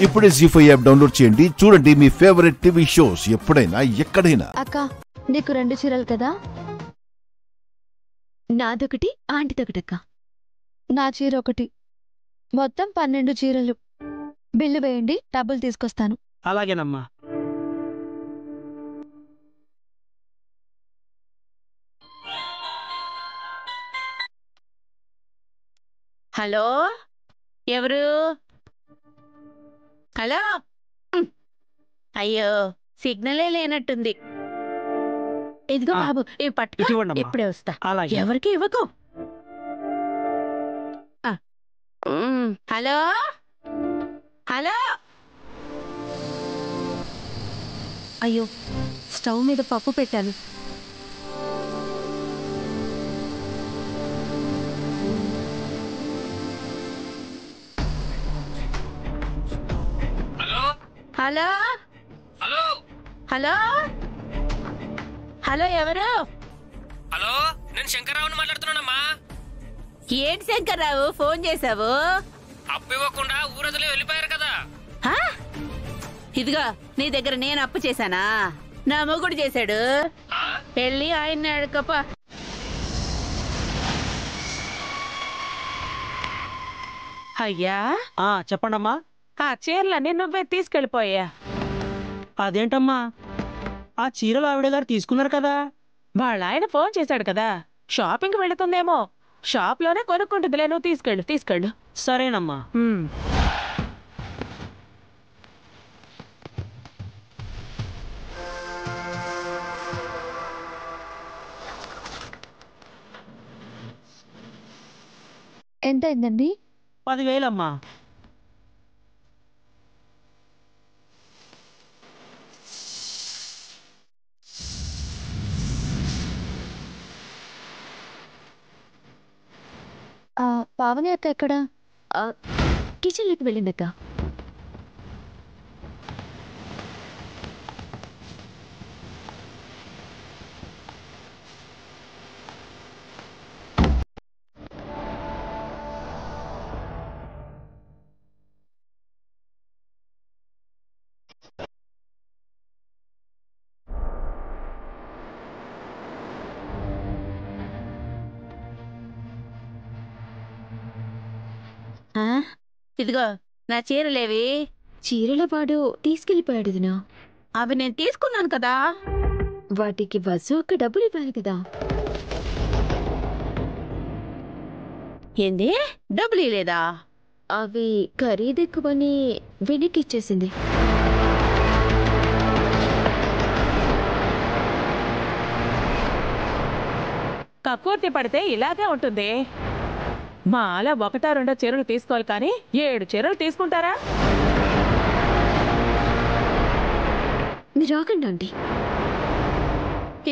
ఇప్పుడే జీ5 app download చేయండి. చూడండి మీ ఫేవరెట్ టీవీ షోస్ ఎప్పుడైనా ఎక్కడైనా. అక్క నీకు 2 చీరలు కదా, నాదొకటి ఆంటీదొకటక్క. నా చీర ఒకటి, మొత్తం 12 చీరలు. బిల్లు వేయండి, డబ్బులు తీసుకొస్తాను. అలాగేనమ్మా. హలో, ఎవరు? హలో. అయ్యో, సిగ్నలే లేనట్టుంది. ఇదిగో బాబు, ఇవి పట్టుకో, ఇప్పుడే వస్తా. ఎవరికి ఇవ్వకు. Hello hello. అయ్యో, స్టవ్ మీద పప్పు పెట్టాను. హలో హలో హలో హలో, ఎవరు? హలో, నేను శంకర్రావుని మాట్లాడుతున్నానమ్మా. ఏంటి శంకర్రావు, ఫోన్ చేసావు? అప్పు ఇవ్వకుండా ఊరదిలే వెళ్ళిపోయారు కదా. ఇదిగో, నీ దగ్గర నేను అప్పు చేశానా? నా మొగుడు చేశాడు. వెళ్ళి ఆయన్ని అడగపా. అయ్యా. చెప్పండమ్మా. ఆ చీరలన్నీ నువ్వే తీసుకెళ్ళిపోయా. అదేంటమ్మా, ఆ చీరలు ఆవిడ గారు తీసుకున్నారు కదా. వాళ్ళ ఆయన ఫోన్ చేశాడు కదా, షాపింగ్ వెళుతుందేమో. షాప్ లోనే కొనుక్కుంటుందిలే, నువ్వు తీసుకెళ్ళు. సరేనమ్మా. ఎంత అయిందండి? 10,000 అమ్మా. పావని అక్క ఎక్కడ? కిచెన్లోకి వెళ్ళిందక్క. ఇదిగో, నా చీరలేవి? చీరల వాడు తీసుకెళ్ళిపోయాడు దినా. అవి నేను తీసుకున్నాను కదా. వాటికి వసు ఒక డబ్బులు ఇవ్వాలి కదా. ఏంది, డబ్బులు ఇవ్వలేదా? అవి ఖరీదెక్కువని వెనక్కి ఇచ్చేసింది. కక్కుర్తి పడితే ఇలాగే ఉంటుంది. మా అలా 1-2 చీరలు తీసుకోవాలి కానీ 7 చీరలు తీసుకుంటారా? మీరు రాకండి ఆంటీ.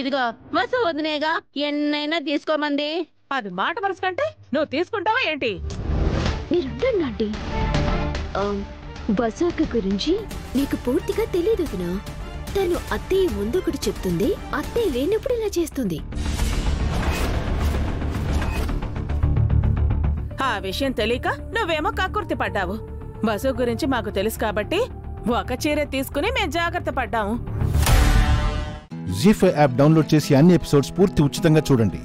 ఇదిగో, వసు వదినేగా ఎన్నైనా తీసుకోమంది. అది మాట వరుస కంటే నువ్వు తీసుకుంటావా ఏంటి? మీరు ఉండండి ఆంటీ. వసు అక్క గురించి నీకు పూర్తిగా తెలియదు దినా. తను అత్తయ్య ముందు ఒకటి చెప్తుంది, అత్తయ్య లేనప్పుడు ఇలా చేస్తుంది. ఆ విషయం తెలియక నువ్వేమో కక్కుర్తి పడ్డావు. బస్సు గురించి మాకు తెలుసు కాబట్టి ఒక చీర తీసుకుని మేము జాగ్రత్త పడ్డాము. జీ5 యాప్ డౌన్లోడ్ చేసి అన్ని ఎపిసోడ్స్ పూర్తి ఉచితంగా చూడండి.